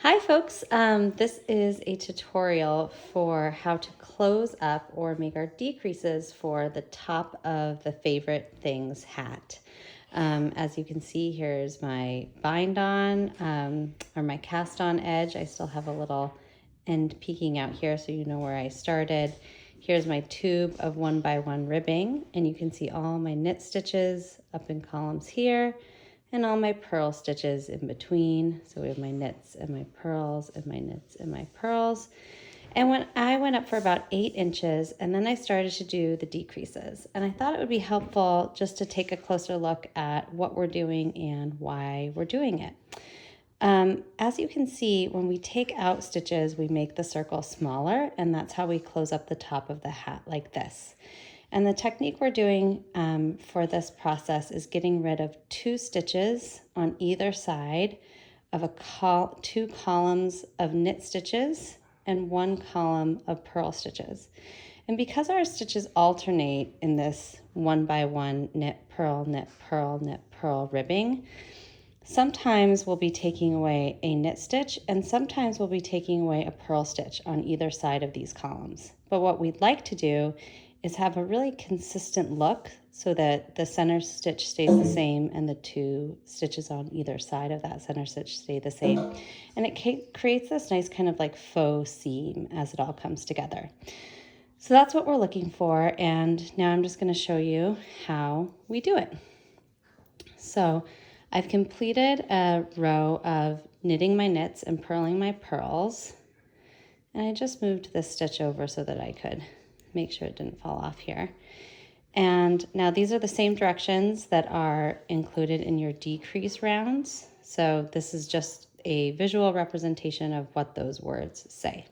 Hi folks, this is a tutorial for how to close up or make our decreases for the top of the favorite things hat. As you can see, here's my bind on or my cast on edge. I still have a little end peeking out here so you know where I started. Here's my tube of 1x1 ribbing, and you can see all my knit stitches up in columns here and all my purl stitches in between. So we have my knits and my purls and my knits and my purls. And when I went up for about 8 inches, and then I started to do the decreases. And I thought it would be helpful just to take a closer look at what we're doing and why we're doing it. As you can see, when we take out stitches, we make the circle smaller, and that's how we close up the top of the hat like this. And the technique we're doing for this process is getting rid of 2 stitches on either side of 2 columns of knit stitches and 1 column of purl stitches. And because our stitches alternate in this 1x1 knit, purl, knit, purl, knit, purl ribbing, sometimes we'll be taking away a knit stitch and sometimes we'll be taking away a purl stitch on either side of these columns. But what we'd like to do is have a really consistent look so that the center stitch stays the same and the 2 stitches on either side of that center stitch stay the same. And it creates this nice kind of like faux seam as it all comes together. So that's what we're looking for, and now I'm just going to show you how we do it. So I've completed a row of knitting my knits and purling my purls, and I just moved this stitch over so that I could make sure it didn't fall off here. And now these are the same directions that are included in your decrease rounds. So this is just a visual representation of what those words say.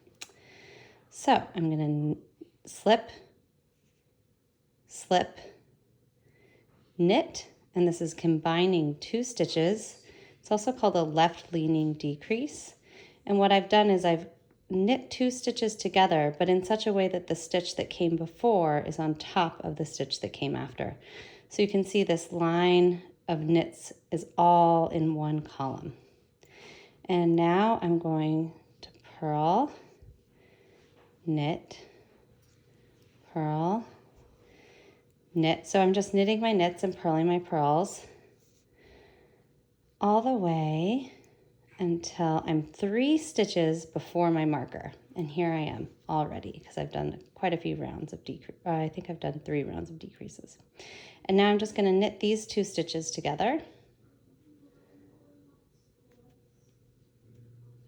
So I'm going to slip, slip, knit, and this is combining 2 stitches. It's also called a left leaning decrease. And what I've done is I've knit 2 stitches together, but in such a way that the stitch that came before is on top of the stitch that came after. So you can see this line of knits is all in one column. And now I'm going to purl, knit, purl, knit. So I'm just knitting my knits and purling my purls all the way until I'm 3 stitches before my marker. And here I am already because I've done quite a few rounds of decrease. I think I've done 3 rounds of decreases. And now I'm just going to knit these 2 stitches together.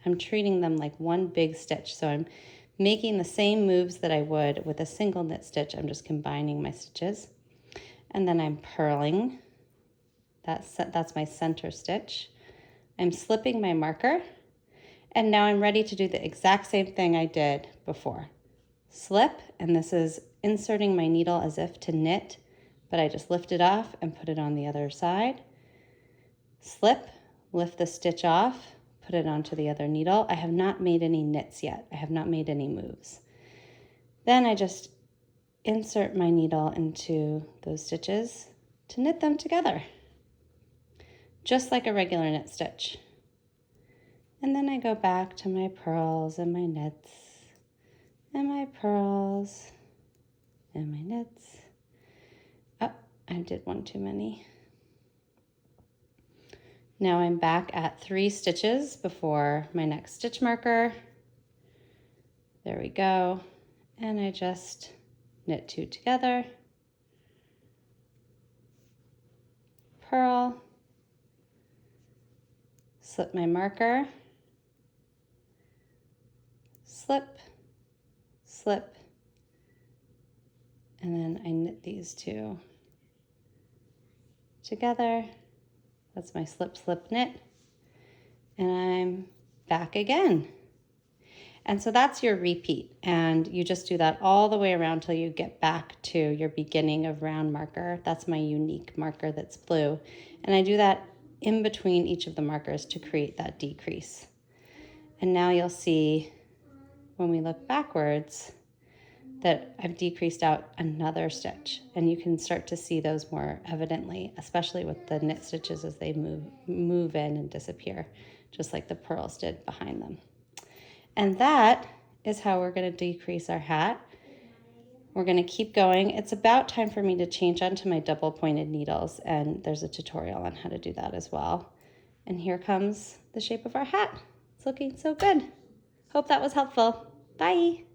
I'm treating them like one big stitch. So I'm making the same moves that I would with a single knit stitch. I'm just combining my stitches. And then I'm purling. That's my center stitch. I'm slipping my marker, and now I'm ready to do the exact same thing I did before. Slip, and this is inserting my needle as if to knit, but I just lift it off and put it on the other side. Slip, lift the stitch off, put it onto the other needle. I have not made any knits yet. I have not made any moves. Then I just insert my needle into those stitches to knit them together, just like a regular knit stitch. And then I go back to my purls and my knits and my purls and my knits. Oh, I did one too many. Now I'm back at 3 stitches before my next stitch marker. There we go. And I just knit 2 together, purl, slip my marker, slip, slip, and then I knit these 2 together. That's my slip, slip, knit, and I'm back again. And so that's your repeat, and you just do that all the way around till you get back to your beginning of round marker. That's my unique marker that's blue, and I do that in between each of the markers to create that decrease. And now you'll see when we look backwards that I've decreased out another stitch, and you can start to see those more evidently, especially with the knit stitches as they move in and disappear. just like the pearls did behind them. And that is how we're going to decrease our hat. We're going to keep going. It's about time for me to change onto my double pointed needles, and there's a tutorial on how to do that as well. And here comes the shape of our hat. It's looking so good. Hope that was helpful. Bye.